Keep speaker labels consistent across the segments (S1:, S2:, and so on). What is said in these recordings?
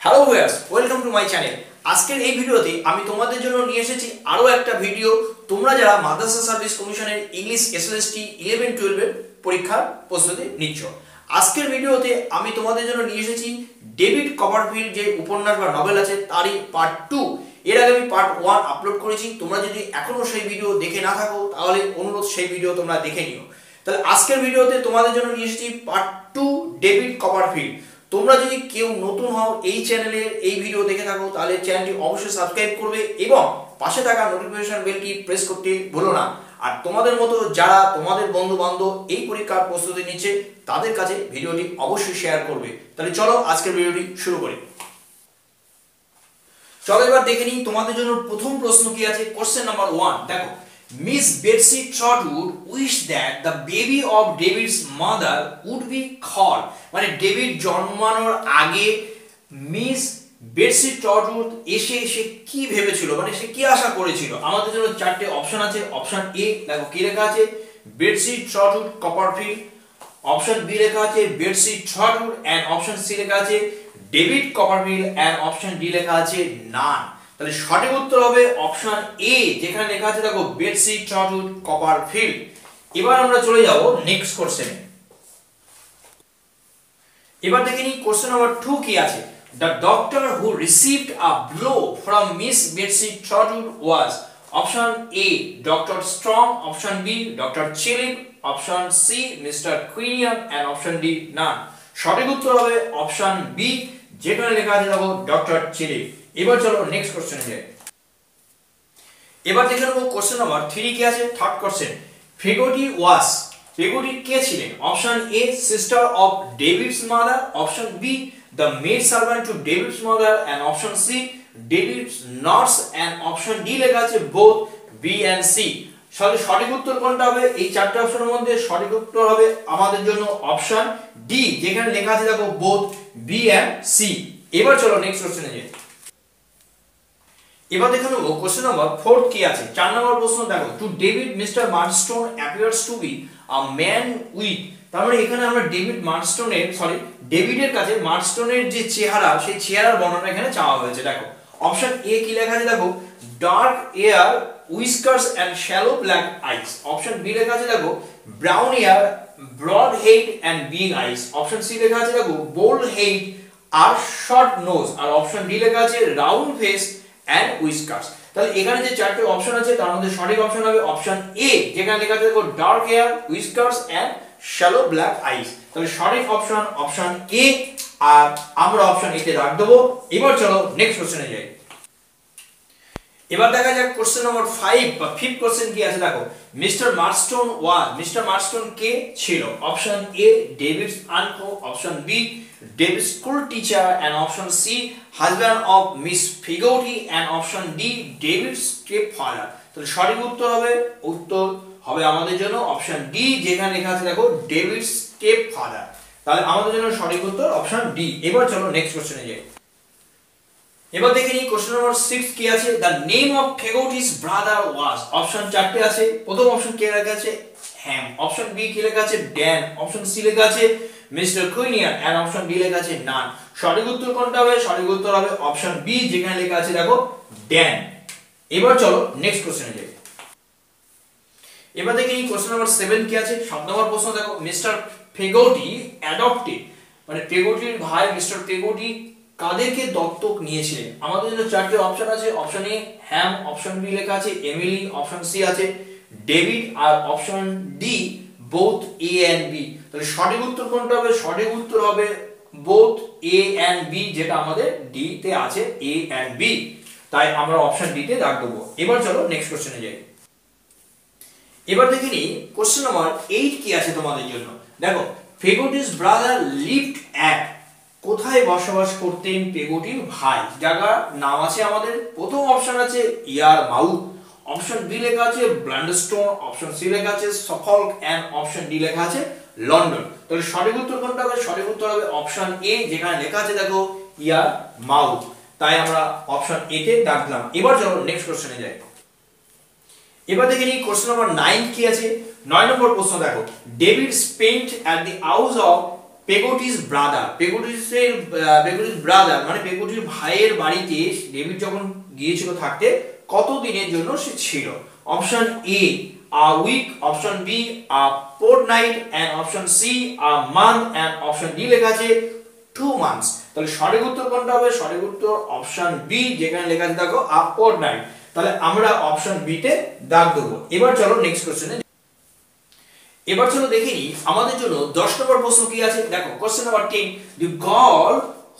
S1: Hello viewers, welcome to my channel. আজকের এই ভিডিওতে আমি তোমাদের জন্য নিয়ে এসেছি আরো একটা ভিডিও। তোমরা যারা মাদ্রাসা সার্ভিস কমিশনের ইংলিশ এসএলএসটি 11-12 এর পরীক্ষার প্রস্তুতি নিচ্ছ, আজকের ভিডিওতে আমি তোমাদের জন্য নিয়ে এসেছি ডেভিড কপারফিল্ড যে উপন্যাস বা নভেল আছে তারই পার্ট 2। এর আগে আমি পার্ট 1 আপলোড করেছি। তোমরা যদি এখনো সেই ভিডিও দেখে না থাকো তাহলে অনুরোধ সেই ভিডিও তোমরা দেখে নিও। তাহলে আজকের ভিডিওতে তোমাদের জন্য নিয়ে এসেছি পার্ট 2 ডেভিড কপারফিল্ড। তোমরা যদি কেউ নতুন হও এই চ্যানেলের এই ভিডিও দেখে থাকো তাহলে চ্যানেলটি অবশ্যই সাবস্ক্রাইব করবে এবং পাশে থাকা নোটিফিকেশন বেলটি প্রেস করতে ভুলো না। আর তোমাদের মতো যারা তোমাদের বন্ধু বান্ধব এই পরীক্ষার প্রস্তুতি নিচ্ছে তাদের কাছে ভিডিওটি অবশ্যই শেয়ার করবে। তাহলে চলো আজকের ভিডিওটি শুরু করি। চলো এবার দেখে নিই তোমাদের জন্য প্রথম প্রশ্ন কি আছে। কোশ্চেন নাম্বার 1 দেখো, Miss Betsy Trotwood wished that the baby of David's mother would be called, মানে ডেভিড জন্মানোর আগে মিস বেটসি ট্রটউড এসে কি ভেবেছিল, মানে সে কি আশা করেছিল। আমাদের জন্য চারটে অপশন আছে। অপশন এ দেখো কি লেখা আছে, Betsey Trotwood Copperfield. Option B লেখা আছে Betsey Trotwood and option C লেখা আছে David Copperfield and option D লেখা আছে নান। তাহলে সঠিক উত্তর হবে অপশন এ, যেখানে লেখা আছে দেখো বেটসি ট্রটউড কপারফিল্ড। এবার আমরা চলে যাব নেক্সট কোশ্চেনে। এবার দেখে নিই কোশ্চেন নাম্বার 2 কি আছে। The doctor who received a blow from Miss Betsy Trotwood was option A Dr. Strong, option B Dr. Chilip, option C Mr. Quinion and option D none। সঠিক উত্তর হবে অপশন বি, যেখানে লেখা আছে দেখো doctor চিলিপ। এবার চলো নেক্সট কোশ্চেনে যাই। এবার দেখে নেব কোশ্চেন নাম্বার 3 কি আছে। থার্ড কোশ্চেন, পেগটি ওয়াস, পেগটি কে ছিলেন। Option A sister of David's mother, option B the maid servant to David's mother and option C David's nurse and option D লেখা আছে বোথ বি এন্ড সি। সঠিক উত্তর কোনটা হবে? এই চারটি অপশনের মধ্যে সঠিক উত্তর হবে আমাদের জন্য অপশন ডি, যেখানে লেখা আছে দেখো বোথ বি এন্ড সি। এবার চলো নেক্সট কোশ্চেনে যাই। এবার দেখে নেব কোশ্চেন নাম্বার 4 কি আছে। 4 নম্বর প্রশ্ন দেখো, to David Mister Murdstone appears to be a man with. তার মানে এখানে আমরা ডেভিডের কাছে মার্স্টোনের যে চেহারা, সেই চেহারার বর্ণনা এখানে চাওয়া হয়েছে। দেখো অপশন এ কি লেখা আছে দেখো dark hair, whiskers and shallow black eyes। Option B লেখা আছে দেখো brown hair, broad head and big eyes। Option C লেখা আছে দেখো bold head আর short nose। আর অপশন ডি লেখা আছে রাউন্ড ফেস and whiskers। তাহলে এখানে যে চারটি অপশন আছে তার মধ্যে সঠিক অপশন হবে অপশন এ, যেখানে লেখা আছে দেখো dark hair, whiskers and shallow black eyes। তাহলে সঠিক অপশন অপশন এ, আর আমরা অপশন এ তে রাখ দেব। এবার চলো নেক্সট কোশ্চেনে যাই। এবার দেখা যাক কোশ্চেন নাম্বার 5 বা 5th কোশ্চেন কি আছে। দেখো মিস্টার মার্স্টোন কে ছিল। Option A David's uncle, option B David's school teacher and option C husband of Miss Peggotty and option D David's stepfather. তাহলে সঠিক উত্তর হবে আমাদের জন্য অপশন ডি, যেখানে লেখা আছে দেখো ডেভিডস স্টেপ ফাদার। তাহলে আমাদের জন্য সঠিক উত্তর অপশন ডি। এবার চলো নেক্সট কোশ্চেনে যাই। এবার দেখে নিই কোশ্চেন নাম্বার 6 কি আছে। The name of Peggotty's brother was. Option চারটি আছে। প্রথম অপশন কি লেখা আছে হ্যাম, অপশন বি কি লেখা আছে ড্যান, অপশন সি লেখা আছে mister Kuruniyan and option D লেখা আছে নান। সঠিক উত্তর কোনটা হবে? সঠিক উত্তর হবে অপশন বি, যেখানে লেখা আছে দেখো ড্যান। এবার চলো নেক্সট কোশ্চেনে যাই। এবার দেখে নিই কোশ্চেন নাম্বার 7 কি আছে। 7 নম্বর প্রশ্ন দেখো, মিস্টার পেগটি অ্যাডপ্টেড, মানে পেগটির ভাই মিস্টার পেগটি কাদেরকে দত্তক নিয়েছিলেন। আমাদের জন্য চারটি অপশন আছে। Option A Ham, option B লেখা আছে এমিলি, অপশন সি আছে ডেভিড আর option D both A and B. তাহলে সঠিক উত্তর কোনটা হবে? সঠিক উত্তর হবে বোথ এ এন্ড বি, যেটা আমাদের ডি তে আছে এ এন্ড বি। তাই আমরা অপশন ডি তে দাগ দেব। এবার চলো নেক্সট কোশ্চেনে যাই। এবার দেখে নিই কোশ্চেন নাম্বার 8 কি আছে তোমাদের জন্য। দেখো পেগটিস ব্রাদার লিভড অ্যাট, কোথায় বসবাস করতেন পেগটির ভাই। জায়গার নাম আছে আমাদের। প্রথম অপশন আছে ইয়ার মাউথ, অপশন বি লেখা আছে ব্ল্যান্ডস্টোন, অপশন সি লেখা আছে সাফল্ক এন্ড অপশন ডি লেখা আছে লন্ডন। তাহলে সঠিক উত্তর কোনটা হবে? সঠিক উত্তর হবে অপশন এ, যেখানে লেখা আছে দেখো ইয়ার মাউথ। তাই আমরা অপশন এ তে দাগ দিলাম। এবার চলো নেক্সট কোশ্চেনে যাই। এবার দেখে নিই কোশ্চেন নাম্বার 9 কি আছে। 9 নম্বর প্রশ্ন দেখো, David spent at the house of Peggotty's brother, Peggotty's brother মানে পেগোটির ভাইয়ের বাড়িতে ডেভিড যখন গিয়েছিল থাকতে কত দিনের জন্য সে ছিল? Option A a week, option B a fortnight, and option C a month, and option D লেখা আছে 2 months। তাহলে সঠিক উত্তর কোনটা হবে? সঠিক উত্তর অপশন বি, যেখানে লেখা আছে দেখো a fortnight। তাহলে আমরা অপশন বি তে দাগ দেব। এবার চলো নেক্সট কোশ্চেনে, এবার চলো দেখে নিই আমাদের জন্য 10 নম্বর প্রশ্ন কি আছে। দেখো question number 10, the girl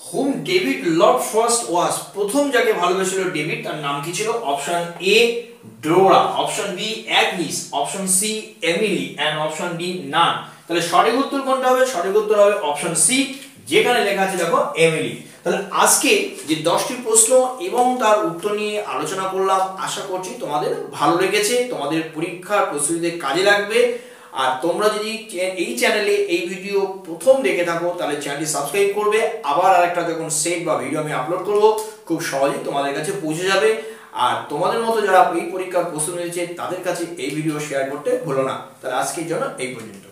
S1: whom David loved first was, প্রথম যাকে ভালোবেসেছিল ডেভিড তার নাম কি ছিল? Option A Dora, option B Agnes, option C Emily, and option D none. তাহলে সঠিক উত্তর কোনটা হবে? সঠিক উত্তর হবে অপশন সি, যেখানে লেখা আছে দেখো এমিলি। তাহলে আজকে যে 10টি প্রশ্ন এবং তার উত্তর নিয়ে আলোচনা করলাম, আশা করছি তোমাদের ভালো লেগেছে, তোমাদের পরীক্ষার প্রস্তুতিতে কাজে লাগবে। আর তোমরা যদি এই চ্যানেলে এই ভিডিও প্রথম দেখে থাকো তাহলে চ্যানেলটি সাবস্ক্রাইব করবে। আবার আরেকটা যখন সেট বা ভিডিও আমি আপলোড করব খুব সহজেই তোমাদের কাছে পৌঁছে যাবে। আর তোমাদের মতো যারা এই পরীক্ষার প্রস্তুতি নিয়েছে তাদের কাছে এই ভিডিও শেয়ার করতে ভুলো না। তাহলে আজকের জন্য এই পর্যন্ত।